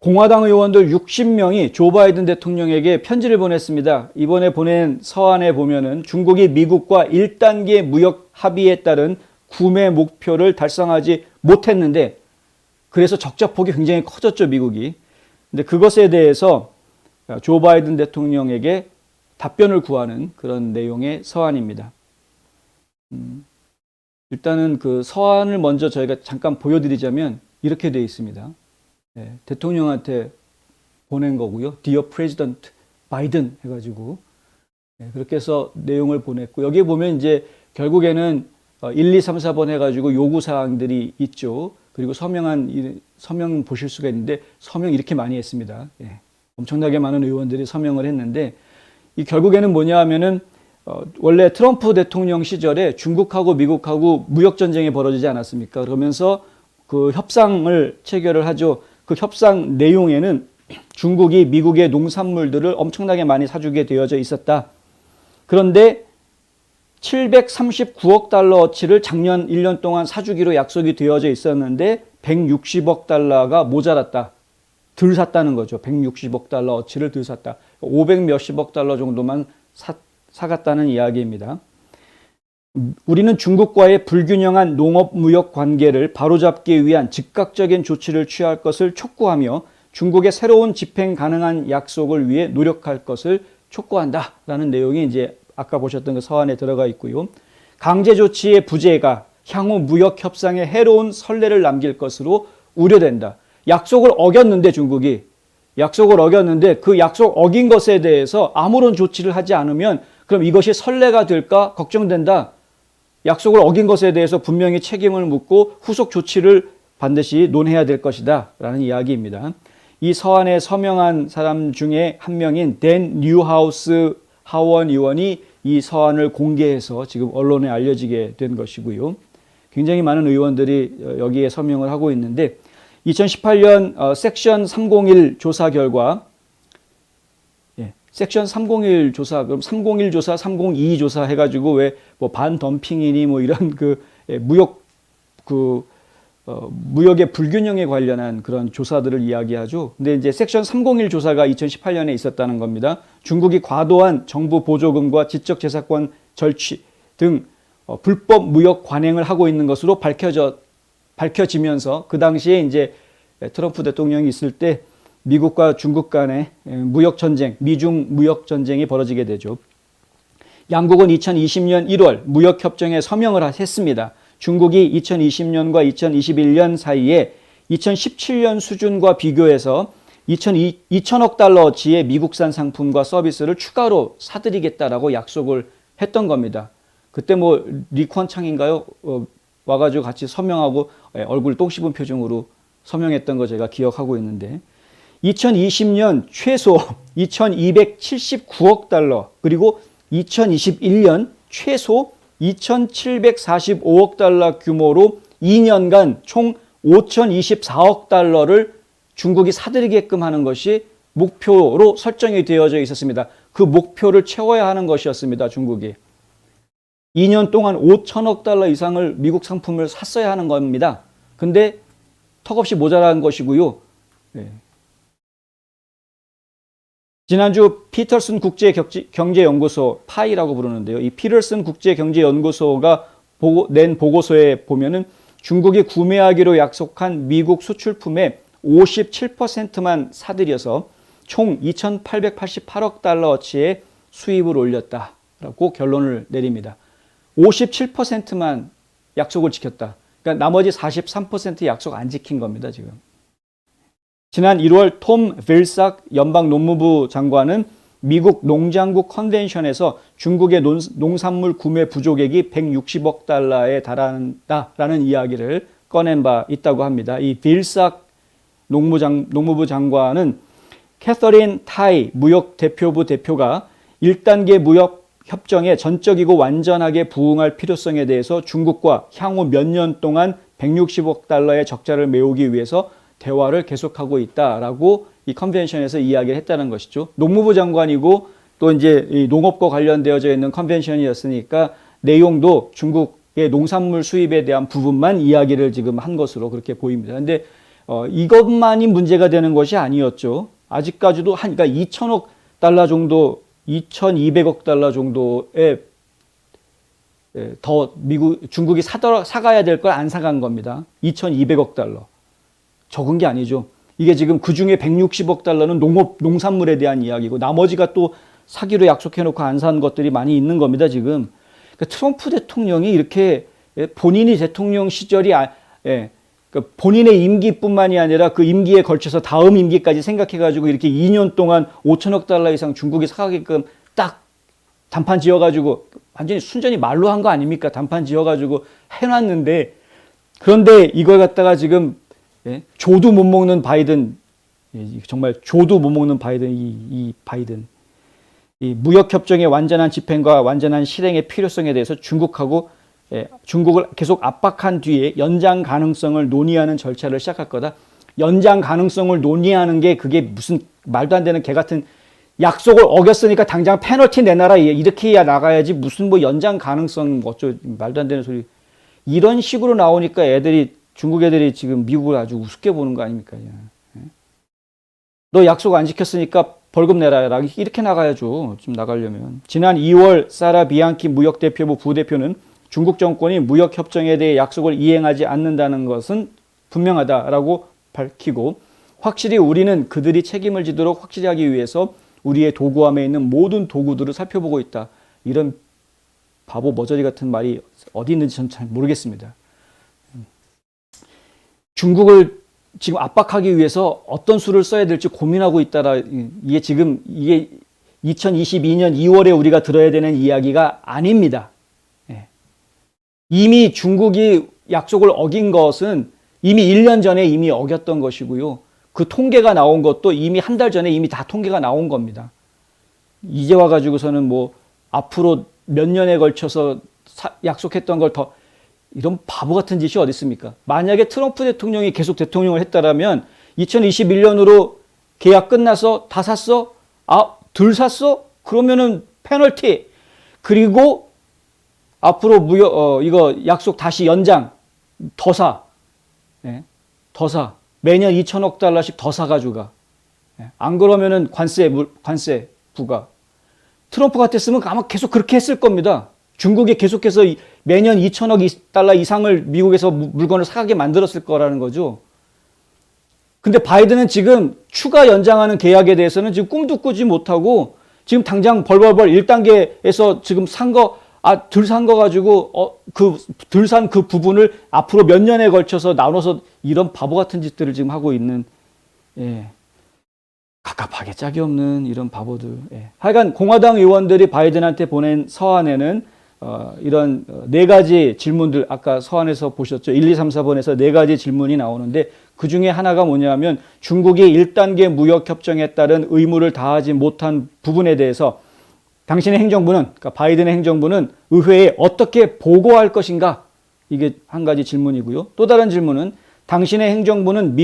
공화당 의원들 60명이 조 바이든 대통령에게 편지를 보냈습니다. 이번에 보낸 서한에 보면은 중국이 미국과 1단계 무역 합의에 따른 구매 목표를 달성하지 못했는데, 그래서 적자폭이 굉장히 커졌죠, 미국이. 근데 그것에 대해서 조 바이든 대통령에게 답변을 구하는 그런 내용의 서한입니다. 일단은 그 서한을 먼저 저희가 잠깐 보여드리자면 이렇게 되어 있습니다. 대통령한테 보낸 거고요. Dear President Biden 해가지고 그렇게 해서 내용을 보냈고, 여기에 보면 이제 결국에는 1, 2, 3, 4번 해가지고 요구사항들이 있죠. 그리고 서명 보실 수가 있는데 서명 이렇게 많이 했습니다. 엄청나게 많은 의원들이 서명을 했는데, 이 결국에는 뭐냐 하면은 원래 트럼프 대통령 시절에 중국하고 미국하고 무역전쟁이 벌어지지 않았습니까? 그러면서 그 협상을 체결을 하죠. 그 협상 내용에는 중국이 미국의 농산물들을 엄청나게 많이 사주게 되어져 있었다. 그런데 739억 달러어치를 작년 1년 동안 사주기로 약속이 되어져 있었는데 160억 달러가 모자랐다. 덜 샀다는 거죠. 160억 달러어치를 덜 샀다. 500 몇십억 달러 정도만 사갔다는 이야기입니다. 우리는 중국과의 불균형한 농업-무역 관계를 바로잡기 위한 즉각적인 조치를 취할 것을 촉구하며 중국의 새로운 집행 가능한 약속을 위해 노력할 것을 촉구한다. 라는 내용이 이제 아까 보셨던 그 서한에 들어가 있고요. 강제 조치의 부재가 향후 무역 협상에 해로운 선례를 남길 것으로 우려된다. 약속을 어겼는데 중국이 약속을 어겼는데 그 약속 어긴 것에 대해서 아무런 조치를 하지 않으면 그럼 이것이 선례가 될까 걱정된다. 약속을 어긴 것에 대해서 분명히 책임을 묻고 후속 조치를 반드시 논해야 될 것이다 라는 이야기입니다. 이 서한에 서명한 사람 중에 한 명인 댄 뉴하우스 하원 의원이 이 서한을 공개해서 지금 언론에 알려지게 된 것이고요. 굉장히 많은 의원들이 여기에 서명을 하고 있는데, 2018년 섹션 301 조사 결과, 섹션 301 조사, 그럼 301 조사, 302 조사 해가지고 왜 뭐 반덤핑이니 뭐 이런 무역의 불균형에 관련한 그런 조사들을 이야기하죠. 근데 이제 섹션 301 조사가 2018년에 있었다는 겁니다. 중국이 과도한 정부 보조금과 지적재산권 절취 등 불법 무역 관행을 하고 있는 것으로 밝혀지면서 그 당시에 이제 트럼프 대통령이 있을 때 미국과 중국 간의 무역 전쟁, 미중 무역 전쟁이 벌어지게 되죠. 양국은 2020년 1월 무역 협정에 서명을 했습니다. 중국이 2020년과 2021년 사이에 2017년 수준과 비교해서 2천억 달러어치의 미국산 상품과 서비스를 추가로 사들이겠다라고 약속을 했던 겁니다. 그때 뭐 리컨창인가요? 와가지고 같이 서명하고 얼굴 똥 씹은 표정으로 서명했던 거 제가 기억하고 있는데, 2020년 최소 2279억 달러, 그리고 2021년 최소 2745억 달러 규모로 2년간 총 5024억 달러를 중국이 사들이게끔 하는 것이 목표로 설정이 되어져 있었습니다. 그 목표를 채워야 하는 것이었습니다. 중국이 2년 동안 5천억 달러 이상을 미국 상품을 샀어야 하는 겁니다. 근데 턱없이 모자란 것이고요. 지난주 피터슨 국제경제연구소, 파이라고 부르는데요. 이 피터슨 국제경제연구소가 낸 보고서에 보면은 중국이 구매하기로 약속한 미국 수출품의 57%만 사들여서 총 2,888억 달러어치의 수입을 올렸다라고 결론을 내립니다. 57%만 약속을 지켰다. 그러니까 나머지 43% 약속 안 지킨 겁니다, 지금. 지난 1월 톰 윌삭 연방 농무부 장관은 미국 농장국 컨벤션에서 중국의 농산물 구매 부족액이 160억 달러에 달한다라는 이야기를 꺼낸 바 있다고 합니다. 이 윌삭 농무부 장관은 캐서린 타이 무역 대표부 대표가 1단계 무역 협정에 전적이고 완전하게 부응할 필요성에 대해서 중국과 향후 몇 년 동안 160억 달러의 적자를 메우기 위해서 대화를 계속하고 있다라고 이 컨벤션에서 이야기를 했다는 것이죠. 농무부 장관이고 또 이제 이 농업과 관련되어져 있는 컨벤션이었으니까 내용도 중국의 농산물 수입에 대한 부분만 이야기를 지금 한 것으로 그렇게 보입니다. 근데 이것만이 문제가 되는 것이 아니었죠. 아직까지도 그러니까 2천억 달러 정도, 2,200억 달러 정도의 더 중국이 사가야 될 걸 안 사간 겁니다. 2,200억 달러. 적은 게 아니죠. 이게 지금 그 중에 160억 달러는 농산물에 대한 이야기고 나머지가 또 사기로 약속해놓고 안 산 것들이 많이 있는 겁니다, 지금. 그러니까 트럼프 대통령이 이렇게 본인이 대통령 시절이 그러니까 본인의 임기뿐만이 아니라 그 임기에 걸쳐서 다음 임기까지 생각해가지고 이렇게 2년 동안 5천억 달러 이상 중국이 사가게끔 딱 단판 지어가지고 완전히 순전히 말로 한 거 아닙니까? 단판 지어가지고 해놨는데 그런데 이걸 갖다가 지금 조도 못 먹는 바이든, 정말 조도 못 먹는 바이든, 이 바이든. 이 무역협정의 완전한 집행과 완전한 실행의 필요성에 대해서 중국을 계속 압박한 뒤에 연장 가능성을 논의하는 절차를 시작할 거다. 연장 가능성을 논의하는 게 그게 무슨 말도 안 되는 개 같은 약속을 어겼으니까 당장 페널티 내놔라 이렇게 해야 나가야지 무슨 뭐 연장 가능성 말도 안 되는 소리. 이런 식으로 나오니까 중국 애들이 지금 미국을 아주 우습게 보는 거 아닙니까? 너 약속 안 지켰으니까 벌금 내라 이렇게 나가야죠. 좀 나가려면. 지난 2월 사라 비앙키 무역대표부 부대표는 중국 정권이 무역협정에 대해 약속을 이행하지 않는다는 것은 분명하다라고 밝히고 확실히 우리는 그들이 책임을 지도록 확실히 하기 위해서 우리의 도구함에 있는 모든 도구들을 살펴보고 있다. 이런 바보 머저리 같은 말이 어디 있는지 저는 잘 모르겠습니다. 중국을 지금 압박하기 위해서 어떤 수를 써야 될지 고민하고 있다라. 이게 2022년 2월에 우리가 들어야 되는 이야기가 아닙니다. 이미 중국이 약속을 어긴 것은 이미 1년 전에 이미 어겼던 것이고요. 그 통계가 나온 것도 이미 한 달 전에 이미 다 통계가 나온 겁니다. 이제 와가지고서는 뭐 앞으로 몇 년에 걸쳐서 약속했던 걸 더 이런 바보 같은 짓이 어디 있습니까? 만약에 트럼프 대통령이 계속 대통령을 했다라면 2021년으로 계약 끝나서 다 샀어? 덜 샀어? 그러면은 페널티. 그리고 앞으로 이거 약속 다시 연장 더 사. 더 사. 매년 2천억 달러씩 더 사가지고 가. 안 그러면은 관세 부과. 트럼프 같았으면 아마 계속 그렇게 했을 겁니다. 중국이 계속해서 매년 2천억 달러 이상을 미국에서 물건을 사가게 만들었을 거라는 거죠. 근데 바이든은 지금 추가 연장하는 계약에 대해서는 지금 꿈도 꾸지 못하고 지금 당장 벌벌벌 1단계에서 지금 덜 산 거 가지고 덜 산 그 부분을 앞으로 몇 년에 걸쳐서 나눠서 이런 바보 같은 짓들을 지금 하고 있는 갑갑하게 짝이 없는 이런 바보들. 하여간 공화당 의원들이 바이든한테 보낸 서한에는 이런 네 가지 질문들 아까 서한에서 보셨죠. 1, 2, 3, 4번에서 네 가지 질문이 나오는데 그 중에 하나가 뭐냐면 중국이 1단계 무역협정에 따른 의무를 다하지 못한 부분에 대해서 당신의 행정부는, 그러니까 바이든의 행정부는 의회에 어떻게 보고할 것인가? 이게 한 가지 질문이고요. 또 다른 질문은 당신의 행정부는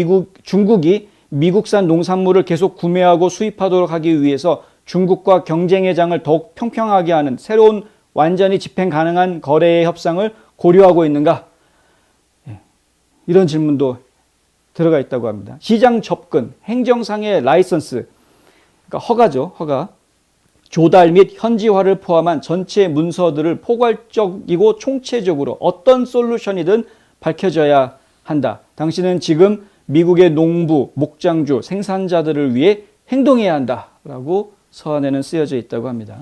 중국이 미국산 농산물을 계속 구매하고 수입하도록 하기 위해서 중국과 경쟁의 장을 더욱 평평하게 하는 새로운 완전히 집행 가능한 거래의 협상을 고려하고 있는가? 이런 질문도 들어가 있다고 합니다. 시장 접근, 행정상의 라이선스, 그러니까 허가죠, 허가. 조달 및 현지화를 포함한 전체 문서들을 포괄적이고 총체적으로 어떤 솔루션이든 밝혀져야 한다. 당신은 지금 미국의 농부, 목장주, 생산자들을 위해 행동해야 한다라고 서한에는 쓰여져 있다고 합니다.